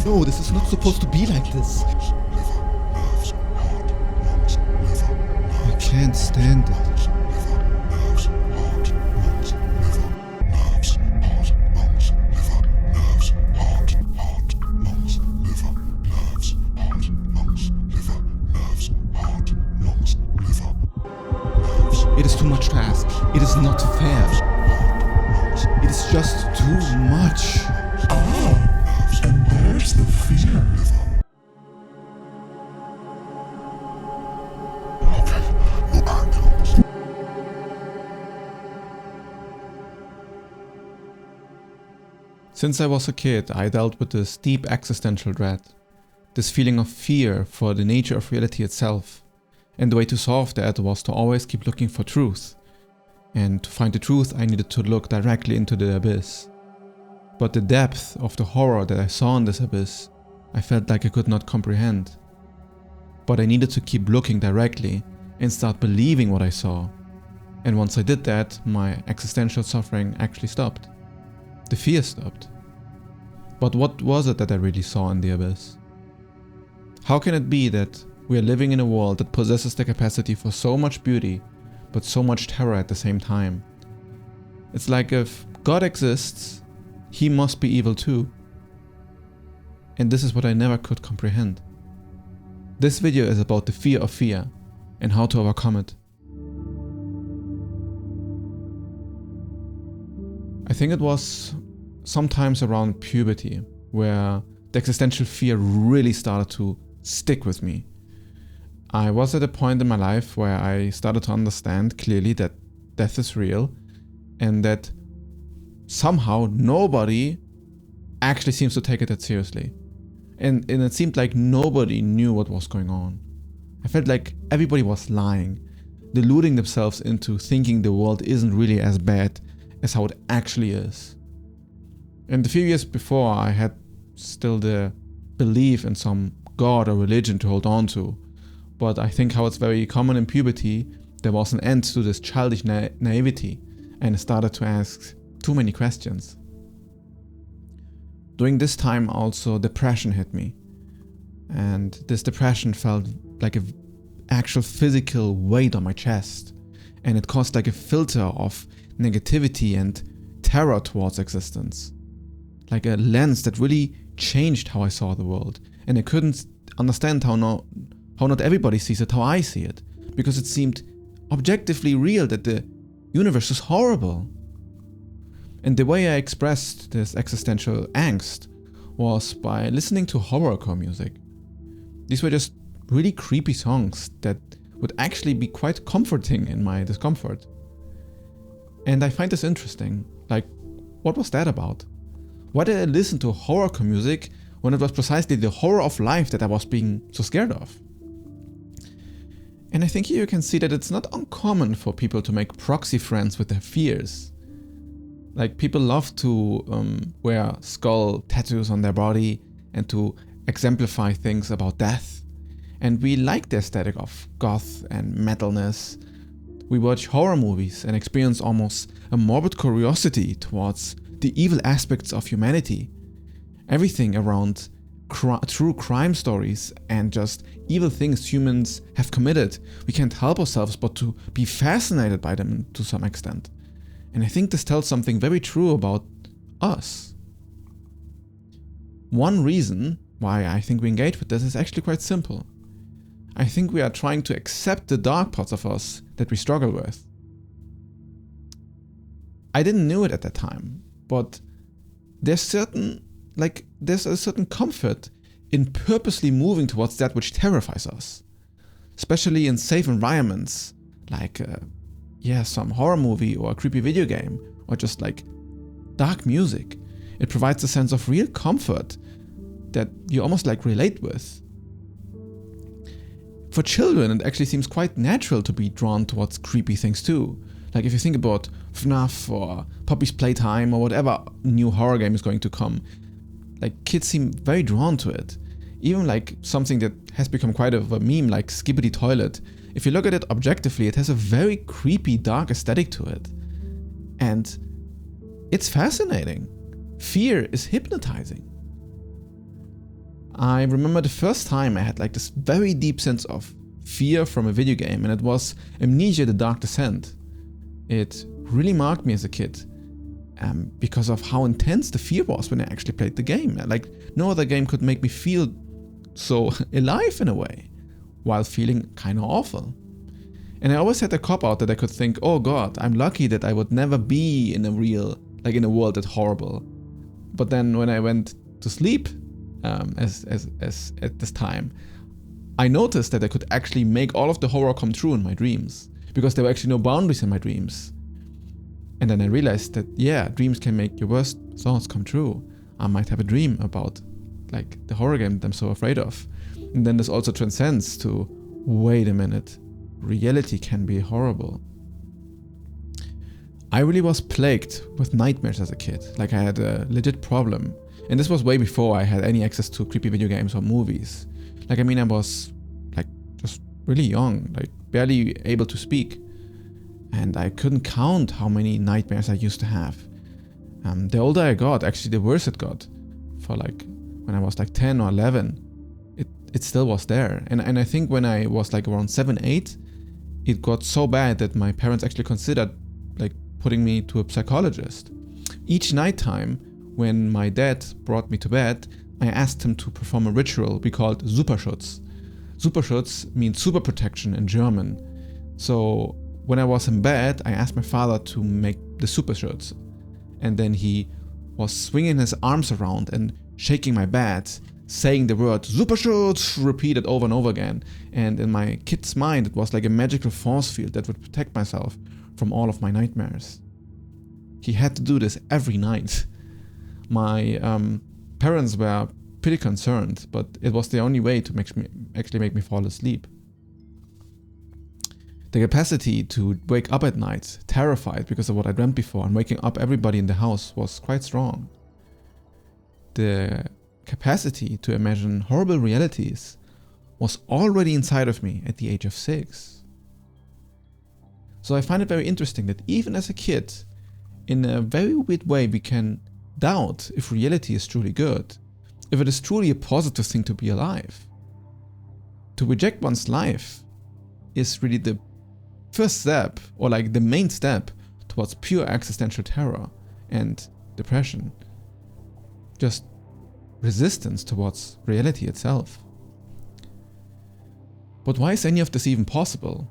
No, this is not supposed to be like this. I can't stand it. It is too much to ask. It is not fair. It is just too much. And there's the fear. Since I was a kid, I dealt with this deep existential dread. This feeling of fear for the nature of reality itself. And the way to solve that was to always keep looking for truth. And to find the truth, I needed to look directly into the abyss. But the depth of the horror that I saw in this abyss, I felt like I could not comprehend. But I needed to keep looking directly and start believing what I saw. And once I did that, my existential suffering actually stopped. The fear stopped. But what was it that I really saw in the abyss? How can it be that we are living in a world that possesses the capacity for so much beauty, but so much terror at the same time? It's like if God exists, he must be evil too. And this is what I never could comprehend. This video is about the fear of fear and how to overcome it. I think it was sometimes around puberty where the existential fear really started to stick with me. I was at a point in my life where I started to understand clearly that death is real and that somehow nobody actually seems to take it that seriously. And it seemed like nobody knew what was going on. I felt like everybody was lying, deluding themselves into thinking the world isn't really as bad as how it actually is. And a few years before, I had still the belief in some god or religion to hold on to. But I think how it's very common in puberty, there was an end to this childish naivety, and I started to ask too many questions. During this time also depression hit me, and this depression felt like an actual physical weight on my chest, and it caused like a filter of negativity and terror towards existence, like a lens that really changed how I saw the world, and I couldn't understand how not everybody sees it how I see it, because it seemed objectively real that the universe is horrible. And the way I expressed this existential angst was by listening to horrorcore music. These were just really creepy songs that would actually be quite comforting in my discomfort. And I find this interesting. Like, what was that about? Why did I listen to horrorcore music when it was precisely the horror of life that I was being so scared of? And I think here you can see that it's not uncommon for people to make proxy friends with their fears. Like, people love to wear skull tattoos on their body and to exemplify things about death. And we like the aesthetic of goth and metalness. We watch horror movies and experience almost a morbid curiosity towards the evil aspects of humanity. Everything around true crime stories and just evil things humans have committed. We can't help ourselves but to be fascinated by them to some extent. And I think this tells something very true about us. One reason why I think we engage with this is actually quite simple. I think we are trying to accept the dark parts of us that we struggle with. I didn't know it at that time, but there's a certain comfort in purposely moving towards that which terrifies us, especially in safe environments like some horror movie or a creepy video game, or just like dark music. It provides a sense of real comfort that you almost like relate with. For children, it actually seems quite natural to be drawn towards creepy things too. Like if you think about FNAF or Poppy's Playtime or whatever new horror game is going to come, like kids seem very drawn to it. Even like something that has become quite of a meme like Skibbity Toilet. If you look at it objectively, it has a very creepy, dark aesthetic to it. And it's fascinating. Fear is hypnotizing. I remember the first time I had like this very deep sense of fear from a video game, and it was Amnesia: The Dark Descent. It really marked me as a kid because of how intense the fear was when I actually played the game. Like no other game could make me feel so alive in a way, while feeling kind of awful. And I always had a cop-out that I could think, oh god, I'm lucky that I would never be in a world that's horrible. But then when I went to sleep as at this time, I noticed that I could actually make all of the horror come true in my dreams, because there were actually no boundaries in my dreams. And then I realized that, yeah, dreams can make your worst thoughts come true. I might have a dream about like the horror game that I'm so afraid of. And then this also transcends to, wait a minute, reality can be horrible. I really was plagued with nightmares as a kid. Like I had a legit problem. And this was way before I had any access to creepy video games or movies. Like, I mean, I was like just really young, like barely able to speak. And I couldn't count how many nightmares I used to have. The older I got, actually the worse it got. For like, when I was like 10 or 11, it still was there. And I think when I was like around 7, 8, it got so bad that my parents actually considered like putting me to a psychologist. Each nighttime, when my dad brought me to bed, I asked him to perform a ritual we called Superschutz. Superschutz means super protection in German. So when I was in bed, I asked my father to make the Superschutz. And then he was swinging his arms around and shaking my bed, saying the word Superschutz repeated over and over again. And in my kid's mind, it was like a magical force field that would protect myself from all of my nightmares. He had to do this every night. My parents were pretty concerned, but it was the only way to make me fall asleep. The capacity to wake up at night, terrified because of what I dreamt before, and waking up everybody in the house was quite strong. The capacity to imagine horrible realities was already inside of me at the age of 6. So I find it very interesting that even as a kid, in a very weird way, we can doubt if reality is truly good, if it is truly a positive thing to be alive. To reject one's life is really the first step, or like the main step, towards pure existential terror and depression. Just resistance towards reality itself. But why is any of this even possible?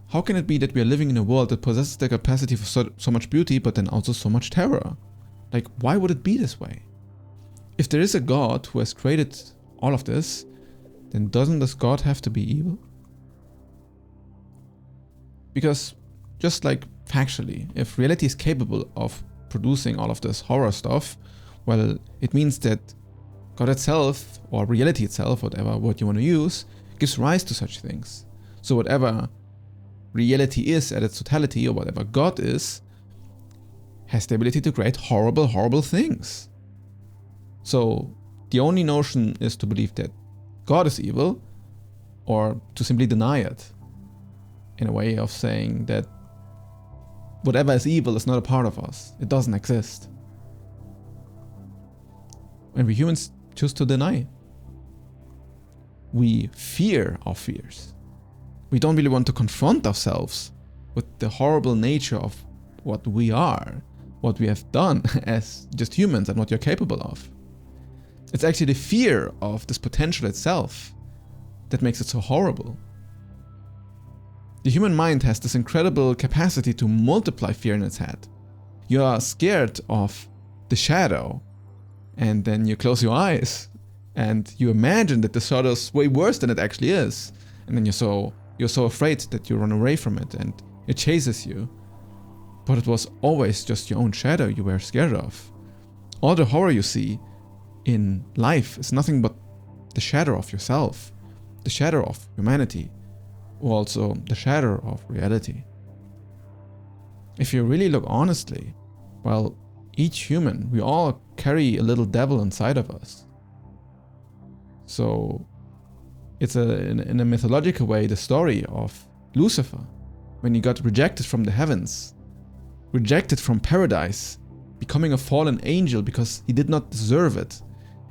How can it be that we are living in a world that possesses the capacity for so much beauty, but then also so much terror? Like, why would it be this way? If there is a God who has created all of this, then doesn't this God have to be evil? Because, just like factually, if reality is capable of producing all of this horror stuff, well, it means that God itself, or reality itself, whatever word you want to use, gives rise to such things. So whatever reality is at its totality, or whatever God is, has the ability to create horrible, horrible things. So the only notion is to believe that God is evil, or to simply deny it, in a way of saying that whatever is evil is not a part of us. It doesn't exist. And we humans choose to deny. We fear our fears. We don't really want to confront ourselves with the horrible nature of what we are, what we have done as just humans, and what you're capable of. It's actually the fear of this potential itself that makes it so horrible. The human mind has this incredible capacity to multiply fear in its head. You are scared of the shadow, and then you close your eyes, and you imagine that the shadow is way worse than it actually is. And then you're so afraid that you run away from it, and it chases you. But it was always just your own shadow you were scared of. All the horror you see in life is nothing but the shadow of yourself, the shadow of humanity, or also the shadow of reality. If you really look honestly, well, each human, we all carry a little devil inside of us. So it's in a mythological way the story of Lucifer, when he got rejected from the heavens, rejected from paradise, becoming a fallen angel because he did not deserve it.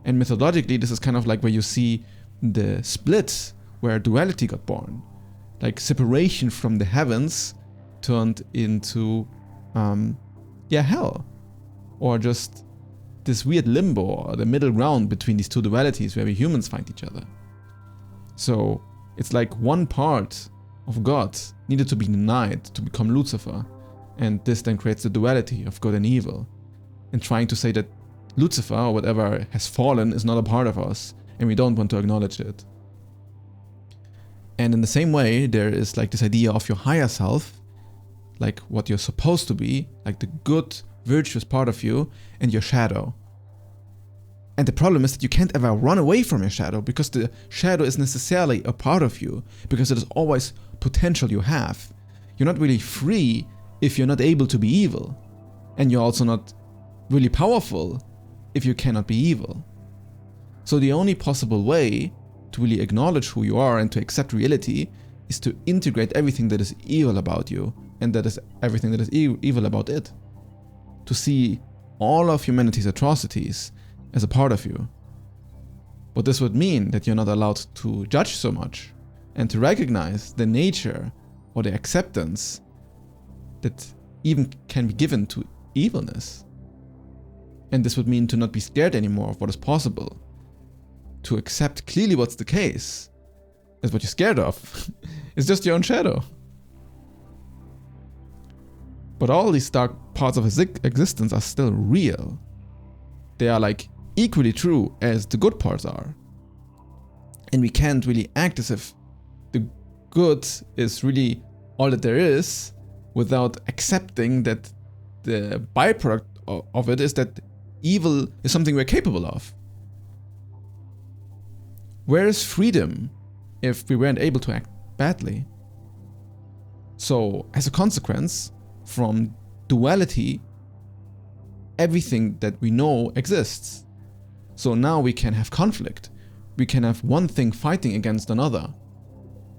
And methodologically, this is kind of like where you see the split where duality got born. Like separation from the heavens turned into, hell. Or just this weird limbo, or the middle ground between these two dualities where we humans find each other. So it's like one part of God needed to be denied to become Lucifer. And this then creates the duality of good and evil. And trying to say that Lucifer, or whatever has fallen, is not a part of us, and we don't want to acknowledge it. And in the same way, there is like this idea of your higher self, like what you're supposed to be, like the good, virtuous part of you, and your shadow. And the problem is that you can't ever run away from your shadow, because the shadow is necessarily a part of you, because it is always potential you have. You're not really free if you're not able to be evil. And you're also not really powerful if you cannot be evil. So the only possible way to really acknowledge who you are and to accept reality is to integrate everything that is evil about you, and that is everything that is evil about it. To see all of humanity's atrocities as a part of you. But this would mean that you're not allowed to judge so much, and to recognize the nature or the acceptance that even can be given to evilness. And this would mean to not be scared anymore of what is possible. To accept clearly what's the case, is what you're scared of. It's just your own shadow. But all these dark parts of existence are still real. They are like equally true as the good parts are. And we can't really act as if the good is really all that there is, without accepting that the byproduct of it is that evil is something we're capable of. Where is freedom if we weren't able to act badly? So, as a consequence, from duality, everything that we know exists. So now we can have conflict. We can have one thing fighting against another.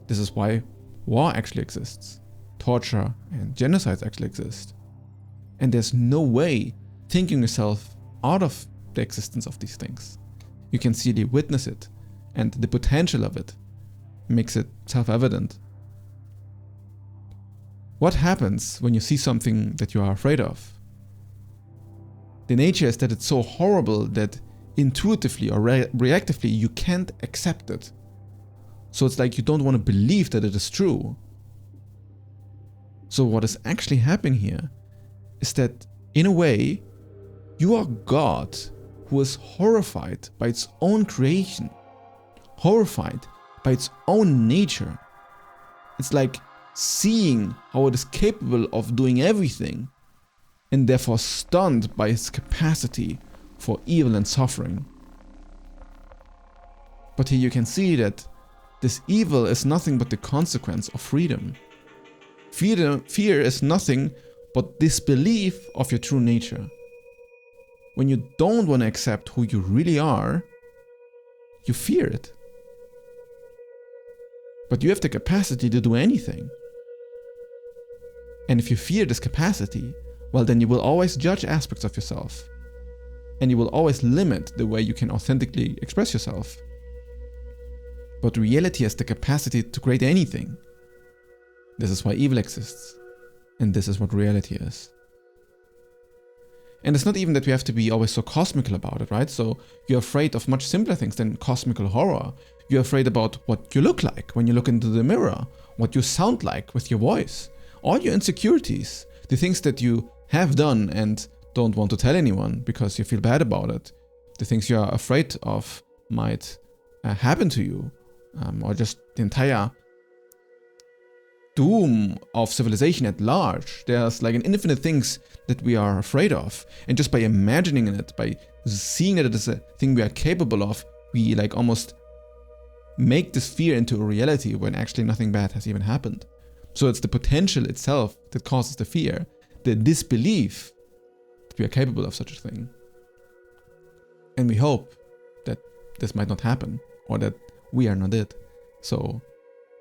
This is why war actually exists. Torture and genocides actually exist. And there's no way thinking yourself out of the existence of these things. You can simply witness it, and the potential of it makes it self-evident. What happens when you see something that you are afraid of? The nature is that it's so horrible that intuitively or reactively you can't accept it. So it's like you don't want to believe that it is true. So what is actually happening here is that, in a way, you are God who is horrified by its own creation, horrified by its own nature. It's like seeing how it is capable of doing everything, and therefore stunned by its capacity for evil and suffering. But here you can see that this evil is nothing but the consequence of freedom. Fear is nothing but disbelief of your true nature. When you don't want to accept who you really are, you fear it. But you have the capacity to do anything. And if you fear this capacity, well, then you will always judge aspects of yourself. And you will always limit the way you can authentically express yourself. But reality has the capacity to create anything. This is why evil exists. And this is what reality is. And it's not even that we have to be always so cosmical about it, right? So you're afraid of much simpler things than cosmical horror. You're afraid about what you look like when you look into the mirror, what you sound like with your voice, all your insecurities, the things that you have done and don't want to tell anyone because you feel bad about it, the things you are afraid of might happen to you, or just the entire doom of civilization at large. There's like an infinite things that we are afraid of, and just by imagining it, by seeing that it is a thing we are capable of, we like almost make this fear into a reality when actually nothing bad has even happened. So it's the potential itself that causes the fear, the disbelief that we are capable of such a thing. And we hope that this might not happen, or that we are not it. So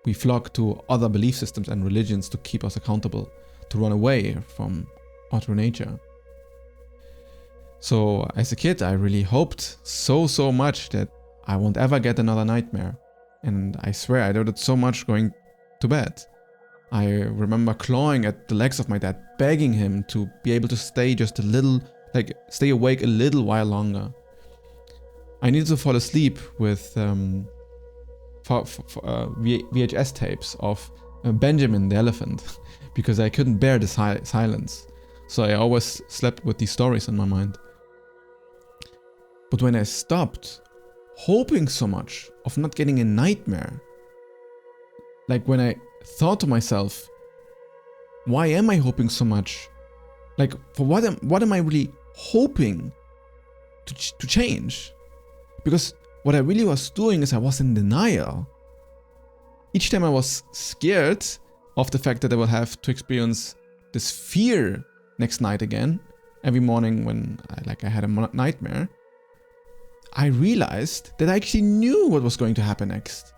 we flock to other belief systems and religions to keep us accountable, to run away from our true nature. So as a kid, I really hoped so much that I won't ever get another nightmare. And I swear I doubted so much going to bed. I remember clawing at the legs of my dad, begging him to be able to stay just a little, stay awake a little while longer. I needed to fall asleep with VHS tapes of Benjamin the elephant because I couldn't bear the silence. So I always slept with these stories in my mind. But when I stopped hoping so much of not getting a nightmare, like when I thought to myself, why am I hoping so much? Like, for what am I really hoping to change? Because what I really was doing is I was in denial. Each time I was scared of the fact that I will have to experience this fear next night again, every morning when I had a nightmare, I realized that I actually knew what was going to happen next.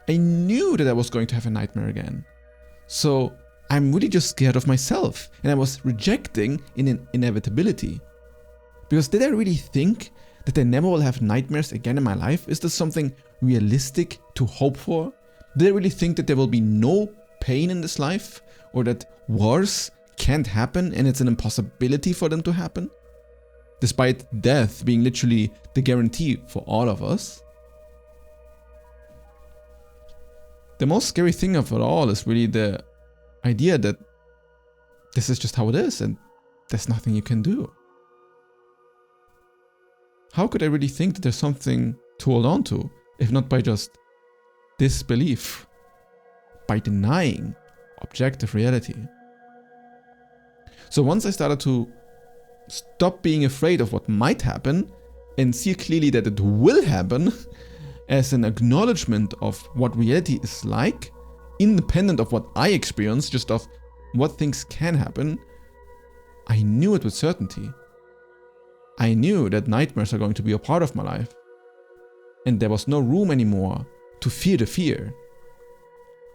I knew that I was going to have a nightmare again. So I'm really just scared of myself, and I was rejecting an inevitability. Because did I really think that I never will have nightmares again in my life? Is this something realistic to hope for? Did I really think that there will be no pain in this life? Or that wars can't happen and it's an impossibility for them to happen? Despite death being literally the guarantee for all of us? The most scary thing of it all is really the idea that this is just how it is and there's nothing you can do. How could I really think that there's something to hold on to, if not by just disbelief, by denying objective reality? So once I started to stop being afraid of what might happen and see clearly that it will happen as an acknowledgement of what reality is like, independent of what I experience, just of what things can happen, I knew it with certainty. I knew that nightmares are going to be a part of my life. And there was no room anymore to fear the fear.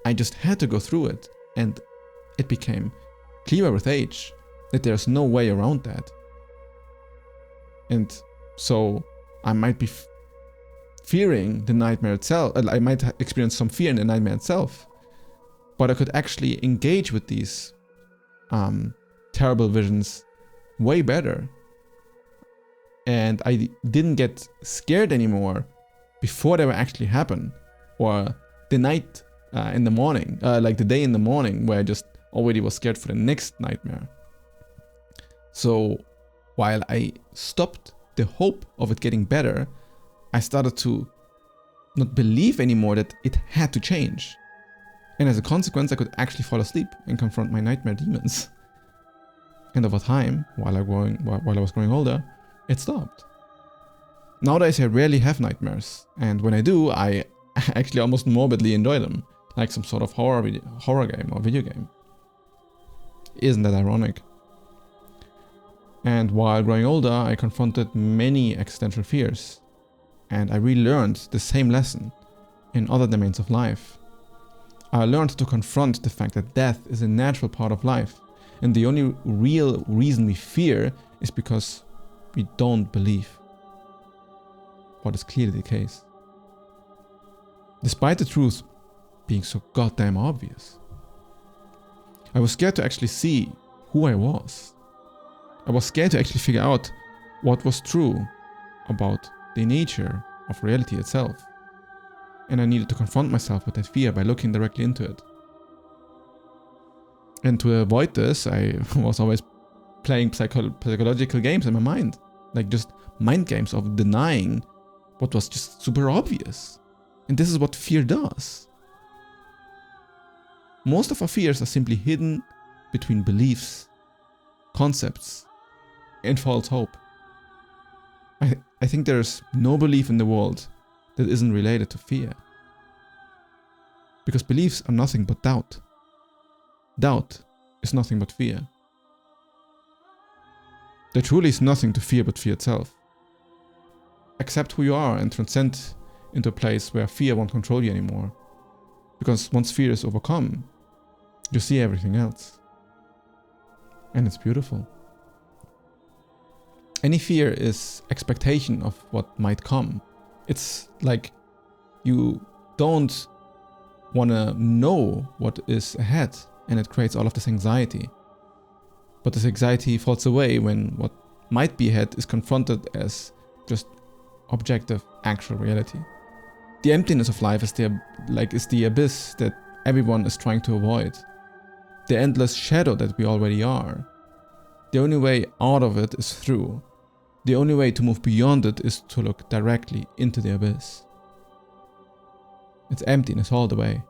I just had to go through it, and it became clearer with age that there's no way around that. And so I might be fearing the nightmare itself. I might experience some fear in the nightmare itself, but I could actually engage with these terrible visions way better. And I didn't get scared anymore before they were actually happen, or the night in the morning, like the day in the morning where I just already was scared for the next nightmare. So while I stopped the hope of it getting better, I started to not believe anymore that it had to change. And as a consequence, I could actually fall asleep and confront my nightmare demons. And over time, while I was growing older, it stopped. Nowadays, I rarely have nightmares, and when I do, I actually almost morbidly enjoy them, like some sort of horror game or video game. Isn't that ironic? And while growing older, I confronted many existential fears, and I relearned the same lesson in other domains of life. I learned to confront the fact that death is a natural part of life, and the only real reason we fear is because we don't believe what is clearly the case. Despite the truth being so goddamn obvious, I was scared to actually see who I was. I was scared to actually figure out what was true about the nature of reality itself. And I needed to confront myself with that fear by looking directly into it. And to avoid this, I was always playing psychological games in my mind. Like just mind games of denying what was just super obvious. And this is what fear does. Most of our fears are simply hidden between beliefs, concepts, and false hope. I think there's no belief in the world that isn't related to fear. Because beliefs are nothing but doubt. Doubt is nothing but fear. There truly is nothing to fear but fear itself. Accept who you are and transcend into a place where fear won't control you anymore. Because once fear is overcome, you see everything else. And it's beautiful. Any fear is expectation of what might come. It's like you don't want to know what is ahead, and it creates all of this anxiety. But this anxiety falls away when what might be ahead is confronted as just objective, actual reality. The emptiness of life is the abyss that everyone is trying to avoid. The endless shadow that we already are. The only way out of it is through. The only way to move beyond it is to look directly into the abyss. It's emptiness all the way.